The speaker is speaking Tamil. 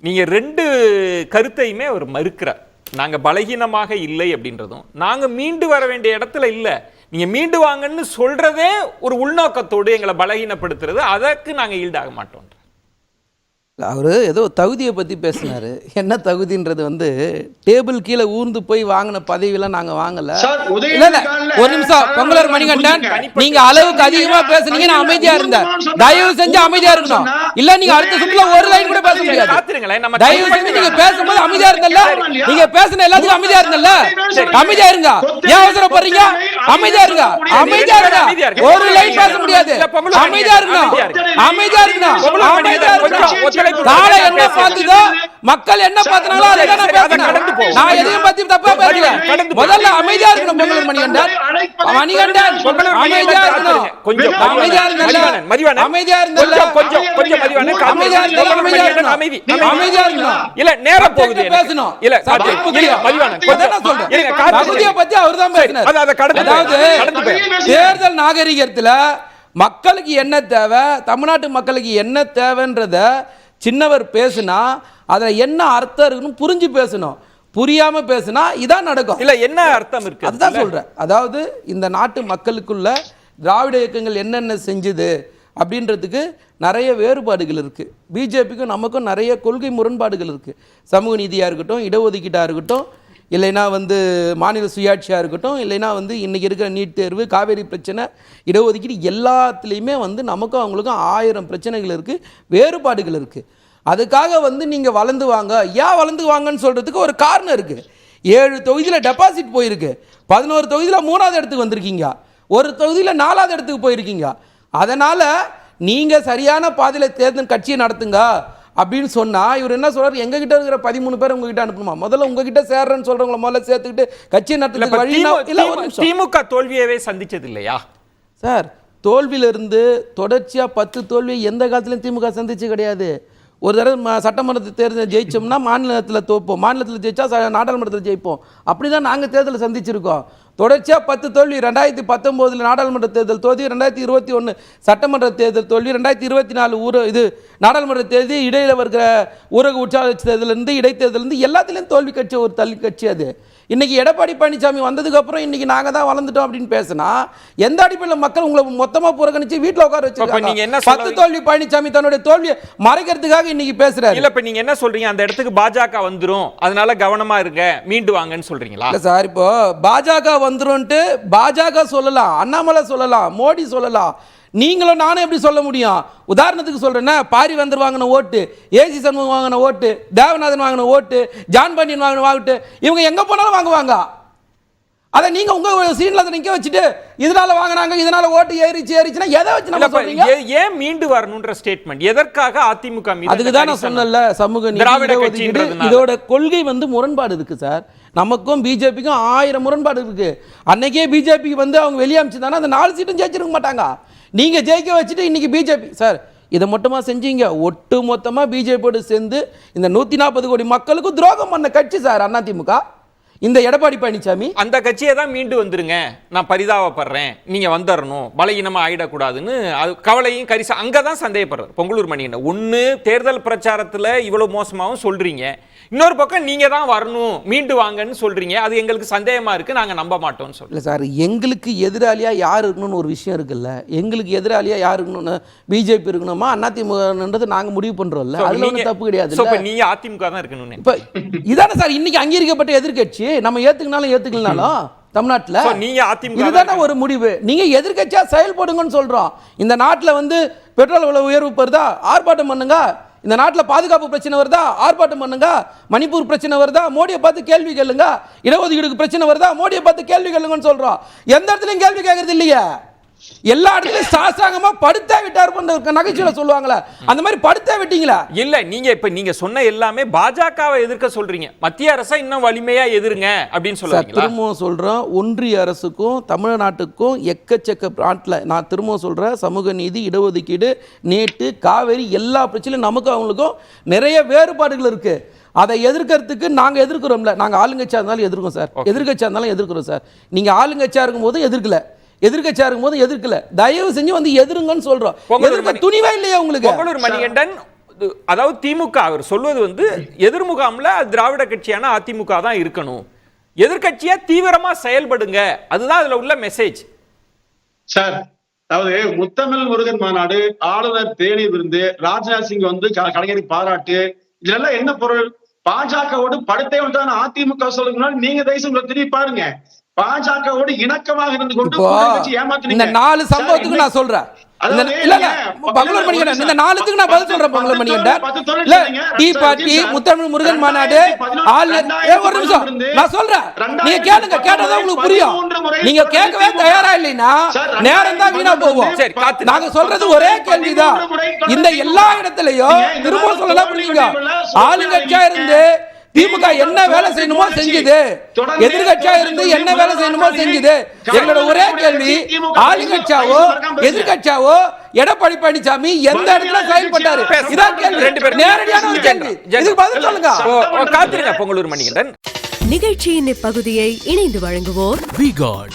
நீங்க ரெண்டு கருத்தையுமே அவர் மறுக்கிறார். நாங்க பலகீனமாக இல்லை அப்படின்றதும், நாங்க மீண்டு வர வேண்டிய இடத்துல இல்ல, நீங்க மீண்டு வாங்கன்னு சொல்றதே ஒரு உள்நோக்கத்தோடு எங்களை பலகீனப்படுத்துறது, அதற்கு நாங்க ஈடாக மாட்டோம். அவர் ஏதோ தகுதியை பற்றி பேசினார். என்ன தகுதின்றது வந்து டேபிள் கீழே ஊர்ந்து போய் வாங்கின பதவியெல்லாம் நாங்கள் வாங்கலை. இல்லை இல்லை, ஒரு நிமிஷம். பொங்கலூர் மணிகண்டன், நீங்கள் அளவுக்கு அதிகமாக பேசுனீங்க, நான் அமைதியாக இருந்தேன். தயவு செஞ்சு அமைதியாக இருக்கணும். இல்லை நீங்கள் அடுத்த சுற்றுல ஒரு லைன் கூட பேச முடியாது. தயவு செஞ்சு நீங்கள் பேசும்போது அமைதியாக இருந்தல்ல, நீங்கள் பேசுன எல்லாத்துக்கும் அமைதியாக இருந்தல்ல, அமைதியாக இருங்க. ஏன் அவசரப்படுறீங்க? அமைதியாக இருங்க, அமைதியாக இருங்க. ஒரு லைன் பேச முடியாது. அமைதியாக இருங்க, அமைதியாக இருங்க, அமைதியாக இருங்க. நாளை என்ன பார்த்ததோ மக்கள் என்ன பார்த்தாங்களோ அதை நான் எதையும் பத்தி தப்பா பேசல. முதல்ல அமைதியா இருக்கணும். பொங்கலூர் மணிகண்டன், மணிகண்டன் அமைதியா இருக்கணும். கொஞ்சம் அமைதியா இருங்க. அமைதியா இருங்க. கொஞ்சம் மதிவான அமைதியா இருங்க. அமைதியா இருக்கணும். இல்ல நேரம் போகுது, பேசணும். இல்ல மதிவான கொஞ்சம் சொல்றேன். தகுதியை பத்தி அவர்தான் பேசினார். அதாவது தேர்தல் நாகரிகத்துல மக்களுக்கு என்ன தேவை, தமிழ்நாட்டு மக்களுக்கு என்ன தேவைன்றத சின்னவர் பேசுனா அதில் என்ன அர்த்தம் இருக்குன்னு புரிஞ்சு பேசணும். புரியாம பேசுனா இதான் நடக்கும். இல்ல என்ன அர்த்தம் இருக்கு அதுதான் சொல்றேன். அதாவது இந்த நாட்டு மக்களுக்குள்ள திராவிட இயக்கங்கள் என்னென்ன செஞ்சுது அப்படின்றதுக்கு நிறைய வேறுபாடுகள் இருக்கு. பிஜேபிக்கும் நமக்கும் நிறைய கொள்கை முரண்பாடுகள் இருக்கு. சமூக நீதியாக இருக்கட்டும், இடஒதுக்கீட்டாக இருக்கட்டும், இல்லைன்னா வந்து மாநில சுயாட்சியாக இருக்கட்டும், இல்லைன்னா வந்து இன்றைக்கி இருக்கிற நீட் தேர்வு, காவேரி பிரச்சனை, இடஒதுக்கீடு, எல்லாத்துலேயுமே வந்து நமக்கும் அவங்களுக்கும் 1000 பிரச்சனைகள் இருக்குது, வேறுபாடுகள் இருக்குது. அதுக்காக வந்து நீங்கள் வளர்ந்து வாங்க, ஏன் வளர்ந்து வாங்கன்னு சொல்கிறதுக்கு ஒரு காரணம் இருக்குது. 7 தொகுதியில் டெபாசிட் போயிருக்கு, 11 தொகுதியில் 3வது இடத்துக்கு வந்திருக்கீங்க, ஒரு தொகுதியில் 4வது இடத்துக்கு போயிருக்கீங்க. அதனால் நீங்கள் சரியான பாதையில் தேர்தல் கட்சியை நடத்துங்க அப்படின்னு சொன்னா இவர் என்ன சொல்றாரு, எங்ககிட்ட இருக்கிற 13 பேர் உங்ககிட்ட அனுப்பணுமா? முதல்ல உங்ககிட்ட சேர்றேன்னு சொல்றவங்கள முதல்ல சேர்த்துக்கிட்டு கட்சியை நடத்துறதுக்கு வழி இல்ல. திமுக தோல்வியவே சந்திச்சது இல்லையா சார்? தோல்வியிலிருந்து தொடர்ச்சியா 10 தோல்வி எந்த காலத்திலும் திமுக சந்திச்சு கிடையாது. ஒரு தடவை சட்டமன்றத்தை தேர்தல் ஜெயிச்சோம்னா மாநிலத்தில் தோப்போம், மாநிலத்தில் ஜெயிச்சா நாடாளுமன்றத்தில் ஜெயிப்போம். அப்படிதான் நாங்கள் தேர்தலை சந்திச்சிருக்கோம். தொடர்ச்சியாக 10 தோல்வி. 2019 நாடாளுமன்ற தேர்தல் தோல்வி, 2021 சட்டமன்ற தேர்தல் தோல்வி, 2024 நாடாளுமன்ற தேர்தல், இடையில வருகிற ஊரக உற்சாக தேர்தலிருந்து இடைத்தேர்தலிருந்து எல்லாத்துலேயும் தோல்வி கட்சி, ஒரு தள்ளி கட்சி அது. இன்னைக்கு எடப்பாடி பழனிசாமி வந்ததுக்கப்புறம் இன்னைக்கு நாங்கள் தான் வளர்ந்துட்டோம் அப்படின்னு பேசினா எந்த அடிப்படையில் மக்கள் உங்களை மொத்தமாக புறக்கணிச்சு வீட்டில் உட்கார வச்சிருக்காங்க? 10 தோல்வி பழனிசாமி தன்னுடைய தோல்வியை மறைக்கிறதுக்காக இன்னைக்கு பேசுறாரு. இல்ல இப்ப நீங்க என்ன சொல்றீங்க, அந்த இடத்துக்கு பாஜக வந்துரும், அதனால கவனமா இருங்க, மீண்டு வாங்கன்னு சொல்றீங்களா? இல்ல சார், இப்போ பாஜக வந்துரும்ட்டு பாஜக சொல்லலாம், அண்ணாமலை சொல்லலாம், மோடி சொல்லலாம், நீங்களும் நானும் எப்படி சொல்ல முடியும்? உதாரணத்துக்கு சொல்றேன்னா, பாரி வந்து வாங்கின ஓட்டு, ஏசி சண்முகம் வாங்கின ஓட்டு, தேவநாதன் வாங்கின ஓட்டு, ஜான் பாண்டியன் வாங்கின ஓட்டு, இவங்க எங்க போனாலும் வாங்குவாங்க. அதை நீங்க உங்க சீன்ல நிக்க வச்சுட்டு இதனால வாங்குறாங்க, இதனால ஓட்டு ஏறிச்சுன்னா எதை வச்சு நம்ம சொல்றீங்க? ஏன் மீண்டு வரணும்ன்ற ஸ்டேட்மெண்ட் எதற்காக அதிமுக மீது? அதுக்கு தான் நான் சொன்னேன்ல, சமூக நீதி இதோட கொள்கை வந்து முரண்பாடு இருக்கு சார். நமக்கும் பிஜேபிக்கும் 1000 முரண்பாடு இருக்கு. அன்னைக்கே பிஜேபிக்கு வந்து அவங்க வெளியே அமைச்சிருந்தாங்கன்னா அந்த 4 சீட்டும் ஜெயிச்சிருக்க மாட்டாங்க. நீங்க ஜெயிக்க வச்சுட்டு இன்னைக்கு பிஜேபி சார் இதை மட்டுமா செஞ்சீங்க? ஒட்டு மொத்தமா பிஜேபியோடு சேர்ந்து இந்த 140 கோடி மக்களுக்கு துரோகம் பண்ண கட்சி சார் அதிமுக. இந்த எடப்பாடி பழனிசாமி அந்த கட்சியை தான் மீண்டு வந்துருங்க, நான் பரிதாபப்படுறேன், நீங்க வந்துடணும், பலகீனமா ஆயிடக்கூடாதுன்னு கவலையும் கரிசா அங்கதான் சந்தேகப்படுறாரு பொங்கலூர் மணிகண்டன். ஒன்னு தேர்தல் பிரச்சாரத்துல இவ்வளவு மோசமாவும் சொல்றீங்க, இன்னொரு பக்கம் நீங்க தான் வரணும், மீண்டு வாங்கன்னு சொல்றீங்க. அது எங்களுக்கு சந்தேகமா இருக்கு, நாங்க நம்ப மாட்டோம்னு சொல்ல சார். எங்களுக்கு எதிராளியா யார் இருக்கணும்னு ஒரு விஷயம் இருக்குல்ல, எங்களுக்கு எதிராளியா யார் இருக்கணும்னு பிஜேபி இருக்கணுமா அதிமுகன்றது நாங்க முடிவு பண்றோம்ல, அதுல ஒன்றும் தப்பு கிடையாது. நீங்க அதிமுக தான் இருக்கணும். இப்ப இதான சார் இன்னைக்கு அங்கீகரிக்கப்பட்ட எதிர்கட்சி, நம்ம ஏத்துக்கினாலும் ஏத்துக்கலனாலும் தமிழ்நாட்டுல நீங்க அதிமுக இதுதான ஒரு முடிவு. நீங்க எதிர்கட்சியா செயல்படுங்கன்னு சொல்றோம். இந்த நாட்டுல வந்து பெட்ரோல் விலை உயர்வு பெறுதா, ஆர்ப்பாட்டம் பண்ணுங்க. இந்த நாட்டில் பாதுகாப்பு பிரச்சனை வருதா, ஆர்ப்பாட்டம் பண்ணுங்க. மணிப்பூர் பிரச்சனை வருதா, மோடியை பார்த்து கேள்வி கேளுங்க. இடஒதுக்கீடுக்கு பிரச்சனை வருதா, மோடியை பார்த்து கேள்வி கேளுங்கன்னு சொல்றோம். எந்த இடத்துலையும் கேள்வி கேட்கறது இல்லையா? எல்லா இடத்துலயும் சாஸ்தாங்கமா படுத்தா விட்டார் நகைச்சுவை சொல்லுவாங்களா, அந்த மாதிரி படுத்தா விட்டீங்களா? இல்ல நீங்க இப்ப நீங்க சொன்ன எல்லாமே பாஜகவை எதிர்க்க சொல்றீங்க, மத்திய அரசை இன்னும் வலிமையா எதிருங்க அப்படின்னு சொல்றீங்க. திரும்பவும் சொல்றேன், ஒன்றிய அரசுக்கும் தமிழ்நாட்டுக்கும் எக்கச்சக்க நாட்டில் நான் திரும்பவும் சொல்றேன், சமூக நீதி, இடஒதுக்கீடு, நேட்டு, காவேரி எல்லா பிரச்சனையும் நமக்கும் அவங்களுக்கும் நிறைய வேறுபாடுகள் இருக்கு. அதை எதிர்க்கிறதுக்கு நாங்க எதிர்க்கிறோம்ல, நாங்க ஆளுங்கட்சியா இருந்தாலும் எதிர்க்கோம் சார், எதிர்கட்சியா இருந்தாலும் எதிர்க்கிறோம் சார். நீங்க ஆளுங்கட்சியா இருக்கும் போது எதிர்க்கல, எதிர்க்கட்சியா இருக்கும்போது எதிர்க்கல. தயவு செஞ்சு வந்து எதிருங்கன்னு சொல்றோம். எதிர்க்க துணிவே இல்லையா உங்களுக்கு? பொங்கலூர் மணிகண்டன் அதாவது திமுக அவர் சொல்வது வந்து எதிர்முகாம்ல திராவிட கட்சியான அதிமுக தான் இருக்கணும், எதிர்கட்சியா தீவிரமா செயல்படுங்க, அதுதான் அதுல உள்ள மெசேஜ். சார் அதாவது முத்தமிழ் முருகன் மாநாடு, ஆளுநர் தேநீர் விருந்து, ராஜ்நாத் சிங் வந்து கலைஞரை பாராட்டு, இதெல்லாம் என்ன பொருள்? பாஜகவோடு படத்தை வந்தான அதிமுக சொல்லுங்க, நீங்க தயவுசெய்து திரும்பி பாருங்க. பாஜகவோடு இணக்கமாக இருந்து கொண்டு ஏமாத்துறீங்க. இந்த 4 சம்பவத்துக்கு நான் சொல்றேன். பங்களூர் மணிகண்டன், இந்த 4த்துக்கு நான் பதில் சொல்றேன். பங்களூர் மணிகண்டன் இல்ல, டீ பார்ட்டி, முத்தமிழ் முருகன் மாநாடு, ஒரு நிமிஷம் நான் சொல்றேன், நீங்க கேளுங்க, கேட்டதா உங்களுக்கு புரியும். நீங்க கேட்கவே தயாரா இல்லைன்னா நேரம் தான் வீணா போகும். நாங்க சொல்றது ஒரே கேள்விதான். இந்த எல்லா இடத்துலயும் திரும்ப சொல்லலாம் புரியுங்க, ஆளுங்கட்சியா இருந்து திமுக என்ன வேலை செய்யணுமோ செஞ்சது, எதிர்கட்சியா இருந்து என்ன வேலை செய்யணுமோ செஞ்சது. எங்களோட ஒரே கேள்வி, ஆளுங்கட்சியாவோ எதிர்கட்சியாவோ எடப்பாடி பழனிசாமி எந்த இடத்துல செயல்பட்டாரு, இதான் கேள்வி. நேரடியான ஒரு கேள்வி, இதுக்கு பதில் சொல்லுங்க. காத்திருங்க பொங்கலூர் மணிகண்டன். நிகழ்ச்சியின் இப்பகுதியை இணைந்து வழங்குவோர் V-Guard